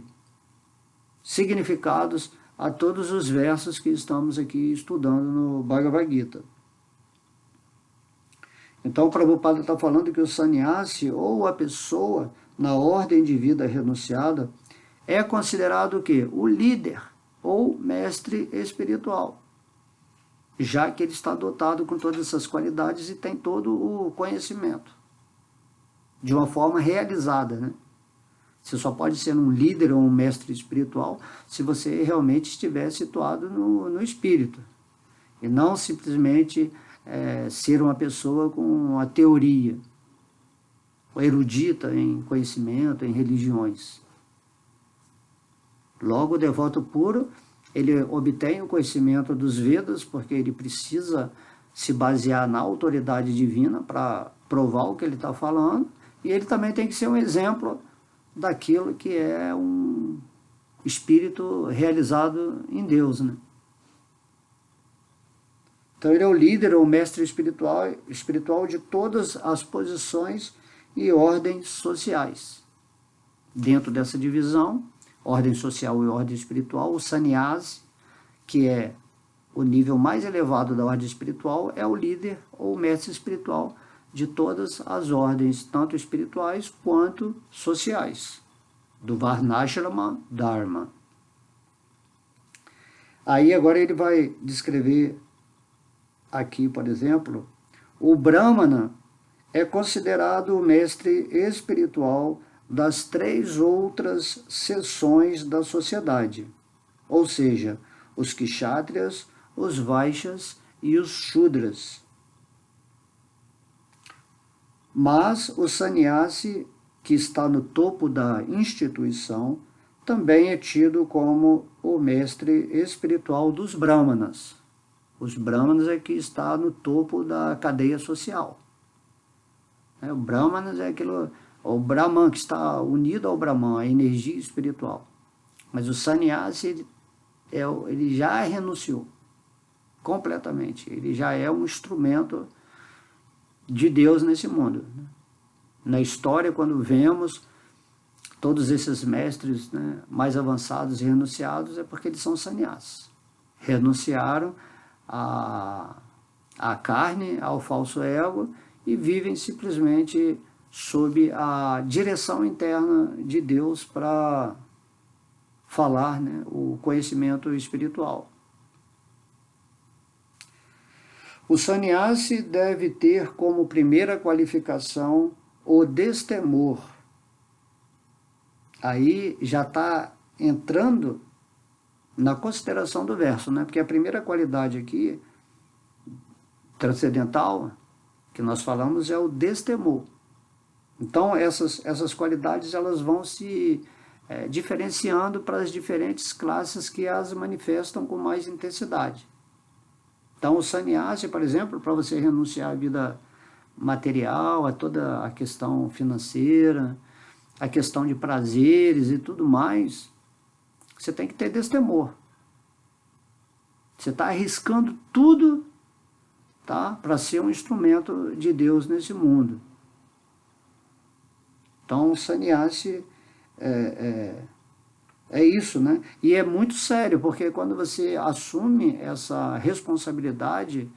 significados a todos os versos que estamos aqui estudando no Bhagavad Gita. Então o Prabhupada está falando que o sannyasi, ou a pessoa na ordem de vida renunciada, é considerado o quê? O líder ou mestre espiritual, já que ele está dotado com todas essas qualidades e tem todo o conhecimento, de uma forma realizada, né? Você só pode ser um líder ou um mestre espiritual se você realmente estiver situado no espírito, e não simplesmente ser uma pessoa com a teoria, ou erudita em conhecimento, em religiões. Logo, o devoto puro, ele obtém o conhecimento dos Vedas, porque ele precisa se basear na autoridade divina para provar o que ele está falando, e ele também tem que ser um exemplo daquilo que é um espírito realizado em Deus, né? Então ele é o líder ou mestre espiritual de todas as posições e ordens sociais. Dentro dessa divisão, ordem social e ordem espiritual, o sannyasi, que é o nível mais elevado da ordem espiritual, é o líder ou mestre espiritual de todas as ordens, tanto espirituais quanto sociais, do Varnashrama Dharma. Aí agora ele vai descrever aqui, por exemplo, o Brahmana é considerado o mestre espiritual das 3 outras seções da sociedade, ou seja, os Kshatriyas, os Vaishyas e os Shudras. Mas o sannyasi, que está no topo da instituição, também é tido como o mestre espiritual dos Brahmanas. Os Brahmanas é que está no topo da cadeia social. O Brahmanas é aquilo, o Brahman, que está unido ao Brahman, a energia espiritual. Mas o sannyasi, ele já renunciou completamente. Ele já é um instrumento de Deus nesse mundo. Na história, quando vemos todos esses mestres, né, mais avançados e renunciados, é porque eles são sannyasis. Renunciaram à carne, ao falso ego, e vivem simplesmente sob a direção interna de Deus para falar, né, o conhecimento espiritual. O sannyasi deve ter como primeira qualificação o destemor. Aí já está entrando na consideração do verso, né? Porque a primeira qualidade aqui, transcendental, que nós falamos, é o destemor. Então, essas qualidades elas vão se diferenciando para as diferentes classes que as manifestam com mais intensidade. Então, o sannyasi, por exemplo, para você renunciar à vida material, a toda a questão financeira, a questão de prazeres e tudo mais, você tem que ter destemor. Você está arriscando tudo, tá, para ser um instrumento de Deus nesse mundo. Então, o sannyasi é isso, né? E é muito sério, porque quando você assume essa responsabilidade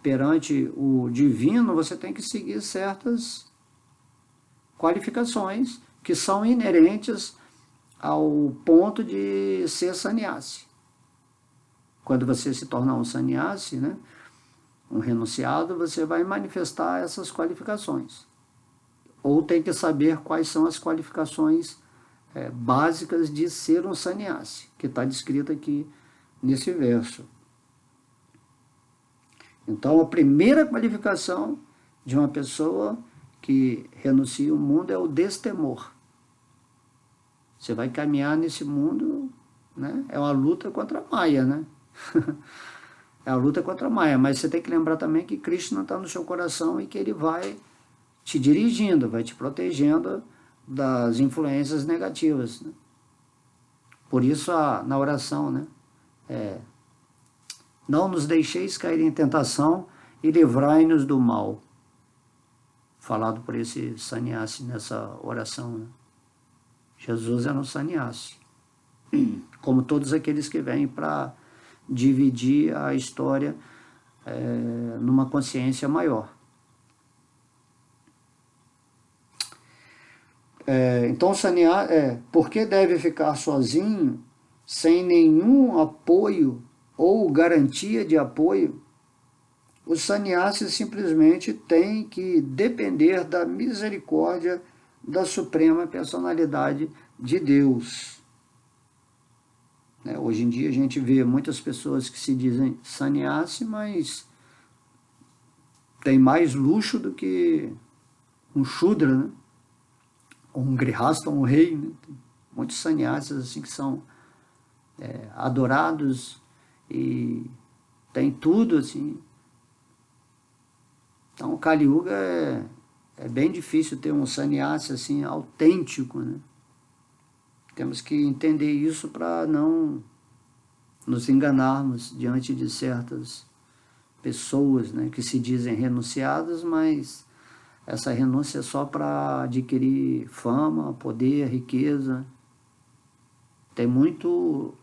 perante o divino, você tem que seguir certas qualificações que são inerentes ao ponto de ser sannyasi. Quando você se tornar um sannyasi, né, um renunciado, você vai manifestar essas qualificações. Ou tem que saber quais são as qualificações básicas de ser um sannyasi, que está descrito aqui nesse verso. Então, a primeira qualificação de uma pessoa que renuncia ao mundo é o destemor. Você vai caminhar nesse mundo, né? É uma luta contra a Maya, né? É a luta contra a Maia, mas você tem que lembrar também que Krishna está no seu coração e que ele vai te dirigindo, vai te protegendo das influências negativas, né? Por isso, na oração, né? Não nos deixeis cair em tentação e livrai-nos do mal. Falado por esse sannyasi nessa oração, né? Jesus era um sannyasi, como todos aqueles que vêm para dividir a história numa consciência maior. Então, sannyasi, por que deve ficar sozinho, sem nenhum apoio ou garantia de apoio? O sannyasi simplesmente tem que depender da misericórdia da Suprema Personalidade de Deus. Hoje em dia a gente vê muitas pessoas que se dizem sannyasi, mas tem mais luxo do que um shudra, né? Ou um grihasta, um rei, né? Tem muitos sannyasis assim que são adorados e tem tudo assim. Então o Kali Yuga é bem difícil ter um sannyasi assim autêntico, né? Temos que entender isso para não nos enganarmos diante de certas pessoas, né, que se dizem renunciadas, mas essa renúncia é só para adquirir fama, poder, riqueza. Tem muito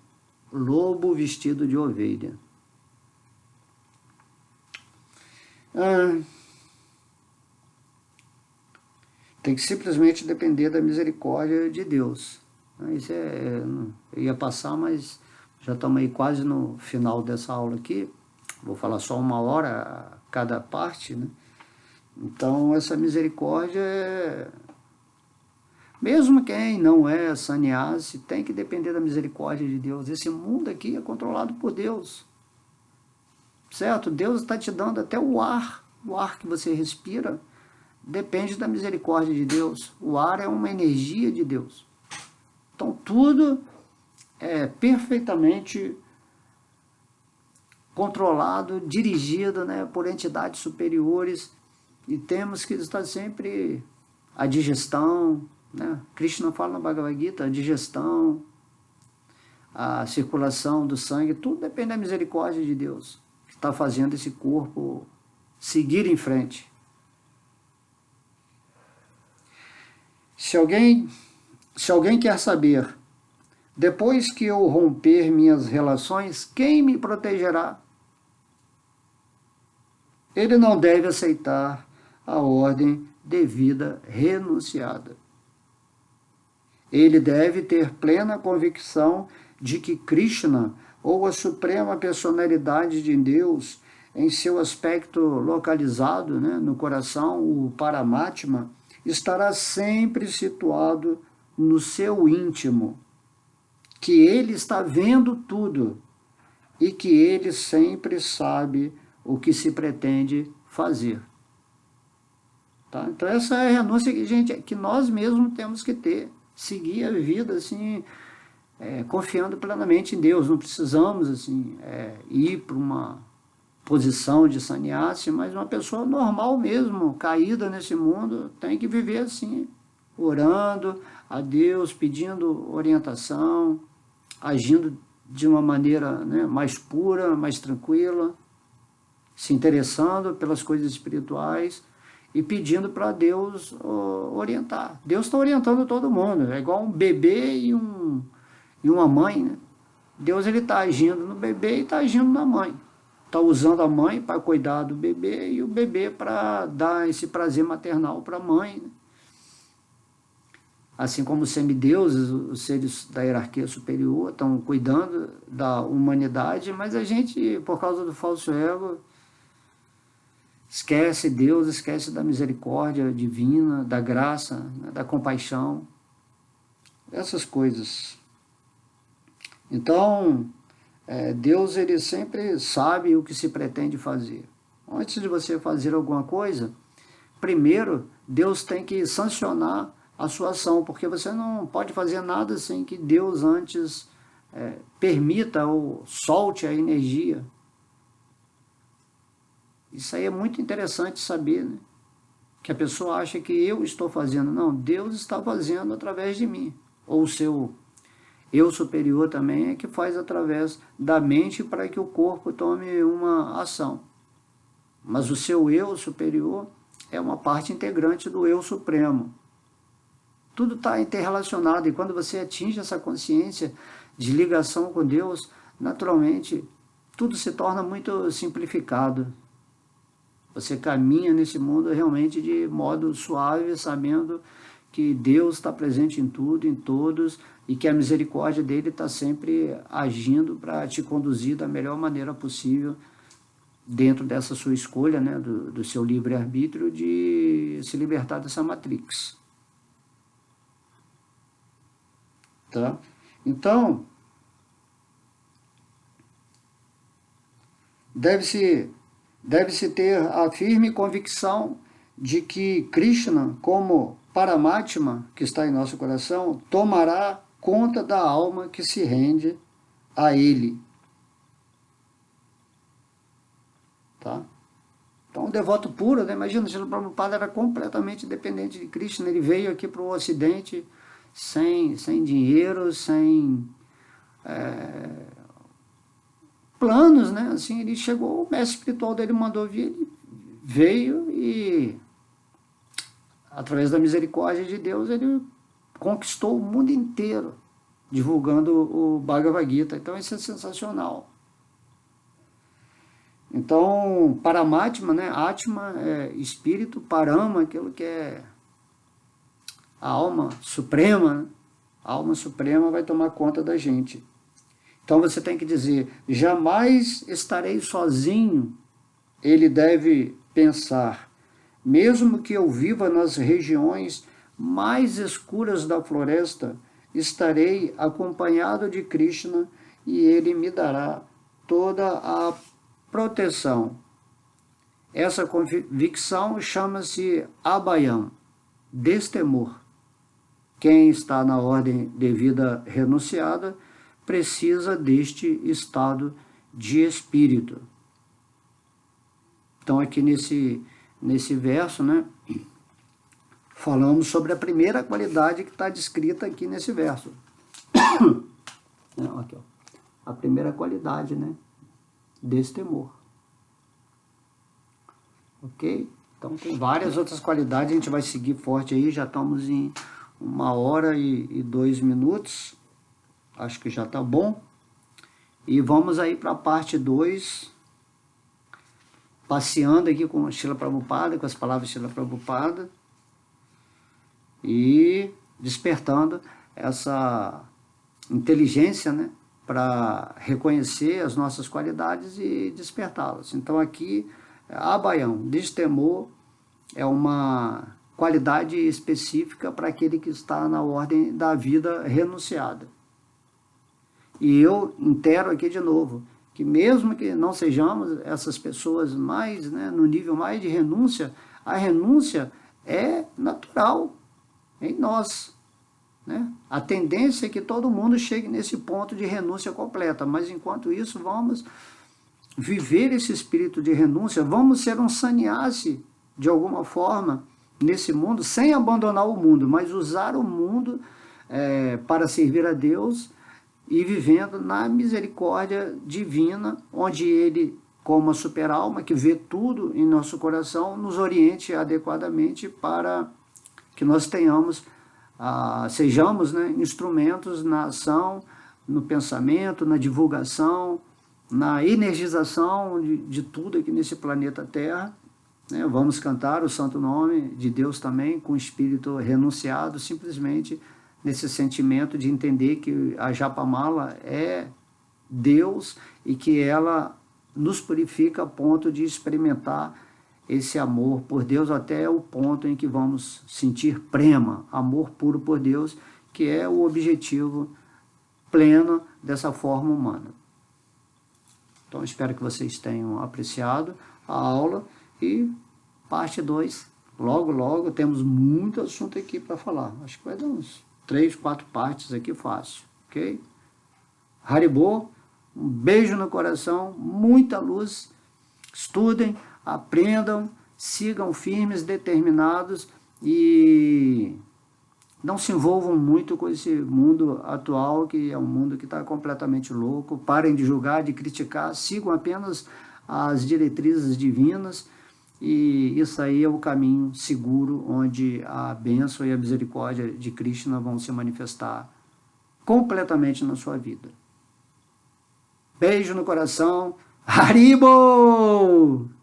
lobo vestido de ovelha. Tem que simplesmente depender da misericórdia de Deus. Isso eu ia passar, mas já estamos aí quase no final dessa aula aqui. Vou falar só 1 hora cada parte, né? Então, essa misericórdia, mesmo quem não é sannyasi, tem que depender da misericórdia de Deus. Esse mundo aqui é controlado por Deus, certo? Deus está te dando até o ar que você respira, depende da misericórdia de Deus. O ar é uma energia de Deus. Então, tudo é perfeitamente controlado, dirigido, né, por entidades superiores, e temos que estar sempre a digestão, né? Krishna fala na Bhagavad Gita, a digestão, a circulação do sangue, tudo depende da misericórdia de Deus, que está fazendo esse corpo seguir em frente. Se alguém quer saber, depois que eu romper minhas relações, quem me protegerá? Ele não deve aceitar a ordem de vida renunciada. Ele deve ter plena convicção de que Krishna, ou a Suprema Personalidade de Deus, em seu aspecto localizado, né, no coração, o Paramatma, estará sempre situado no seu íntimo, que ele está vendo tudo e que ele sempre sabe o que se pretende fazer. Tá? Então essa é a renúncia que nós mesmos temos que ter, seguir a vida assim, confiando plenamente em Deus. Não precisamos assim, ir para uma posição de sannyasi, mas uma pessoa normal mesmo, caída nesse mundo, tem que viver assim, orando a Deus, pedindo orientação, agindo de uma maneira, né, mais pura, mais tranquila, se interessando pelas coisas espirituais e pedindo para Deus orientar. Deus está orientando todo mundo, é igual um bebê e uma mãe, né? Deus está agindo no bebê e está agindo na mãe. Está usando a mãe para cuidar do bebê e o bebê para dar esse prazer maternal para a mãe, né? Assim como os semideuses, os seres da hierarquia superior, estão cuidando da humanidade, mas a gente, por causa do falso ego, esquece Deus, esquece da misericórdia divina, da graça, né, da compaixão, essas coisas. Então, Deus ele sempre sabe o que se pretende fazer. Antes de você fazer alguma coisa, primeiro Deus tem que sancionar a sua ação, porque você não pode fazer nada sem que Deus antes permita ou solte a energia. Isso aí é muito interessante saber, né? Que a pessoa acha que eu estou fazendo. Não, Deus está fazendo através de mim. Ou o seu eu superior também é que faz através da mente para que o corpo tome uma ação. Mas o seu eu superior é uma parte integrante do eu supremo. Tudo está interrelacionado, e quando você atinge essa consciência de ligação com Deus, naturalmente tudo se torna muito simplificado. Você caminha nesse mundo realmente de modo suave, sabendo que Deus está presente em tudo, em todos, e que a misericórdia dele está sempre agindo para te conduzir da melhor maneira possível, dentro dessa sua escolha, né, do seu livre-arbítrio, de se libertar dessa matrix. Tá? Então, deve-se ter a firme convicção de que Krishna, como Paramatma, que está em nosso coração, tomará conta da alma que se rende a ele. Tá? Então, um devoto puro, né? Imagina, o Srila Prabhupada era completamente dependente de Krishna, ele veio aqui para o Ocidente sem dinheiro, sem planos, né? Assim, ele chegou, o mestre espiritual dele mandou vir, ele veio e, através da misericórdia de Deus, ele conquistou o mundo inteiro, divulgando o Bhagavad Gita. Então, isso é sensacional. Então, Paramatma, né? Atma é espírito, Parama, aquilo que é a alma suprema, né? A alma suprema vai tomar conta da gente. Então você tem que dizer, jamais estarei sozinho, ele deve pensar, mesmo que eu viva nas regiões mais escuras da floresta, estarei acompanhado de Krishna e ele me dará toda a proteção. Essa convicção chama-se abhayam, destemor. Quem está na ordem de vida renunciada precisa deste estado de espírito. Então, aqui nesse verso, né, falamos sobre a primeira qualidade que está descrita aqui nesse verso. Aqui, ó. A primeira qualidade, né, desse temor. Ok? Então, tem várias outras qualidades, a gente vai seguir forte aí, já estamos em 1h02. Acho que já está bom. E vamos aí para a parte 2, passeando aqui com Srila Prabhupada, com as palavras de Srila Prabhupada, e despertando essa inteligência, né, para reconhecer as nossas qualidades e despertá-las. Então aqui, abhayam, destemor, é uma qualidade específica para aquele que está na ordem da vida renunciada. E eu intero aqui de novo, que mesmo que não sejamos essas pessoas mais, né, no nível mais de renúncia, a renúncia é natural em nós. Né? A tendência é que todo mundo chegue nesse ponto de renúncia completa, mas enquanto isso vamos viver esse espírito de renúncia, vamos ser um sannyasi de alguma forma nesse mundo, sem abandonar o mundo, mas usar o mundo para servir a Deus, e vivendo na misericórdia divina, onde ele, como a super-alma, que vê tudo em nosso coração, nos oriente adequadamente para que nós tenhamos, sejamos, né, instrumentos na ação, no pensamento, na divulgação, na energização de tudo aqui nesse planeta Terra. Né? Vamos cantar o santo nome de Deus também, com o espírito renunciado, simplesmente nesse sentimento de entender que a Japamala é Deus e que ela nos purifica a ponto de experimentar esse amor por Deus até o ponto em que vamos sentir prema, amor puro por Deus, que é o objetivo pleno dessa forma humana. Então espero que vocês tenham apreciado a aula e parte 2, logo temos muito assunto aqui para falar, acho que vai dar uns 3, 4 partes aqui fácil, ok? Haribol, um beijo no coração, muita luz, estudem, aprendam, sigam firmes, determinados e não se envolvam muito com esse mundo atual, que é um mundo que está completamente louco. Parem de julgar, de criticar, sigam apenas as diretrizes divinas, e isso aí é o caminho seguro, onde a bênção e a misericórdia de Krishna vão se manifestar completamente na sua vida. Beijo no coração. Haribo!